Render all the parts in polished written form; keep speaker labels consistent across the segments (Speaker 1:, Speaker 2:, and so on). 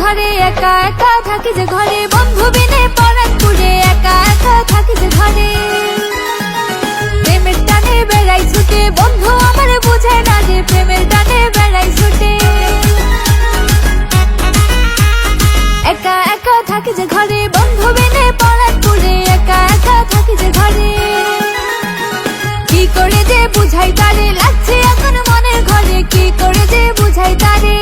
Speaker 1: ঘরে একা একা থাকি যে ঘরে, বন্ধু বিনে পরাণ পুড়ে একা একা থাকি যে ঘরে। প্রেমের টানে বেড়াই ছুটে, বন্ধু আমার বুঝায় না যে প্রেমের টানে বেড়াই ছুটে। একা একা থাকি যে ঘরে, বন্ধু বিনে পরাণ পুড়ে একা একা থাকি যে ঘরে। কি করে যে বুঝাই তারে, লাগছে এখন মনের ঘরে, কি করে যে বুঝাই তারে।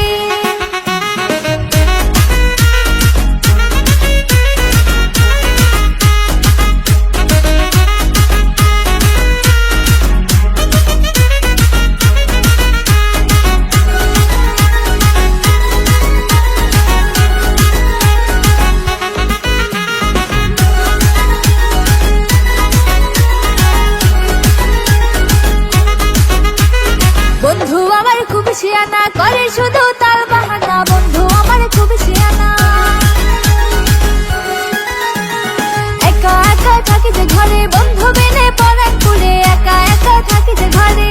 Speaker 1: বন্ধু আমার খুব শিয়ানা, করে শুধু তার বাহানা, বন্ধু আমার খুব শিয়ানা। একা একা থাকি যে ঘরে, বন্ধু বিনে পরাণ পুড়ে একা একা থাকি যে ঘরে।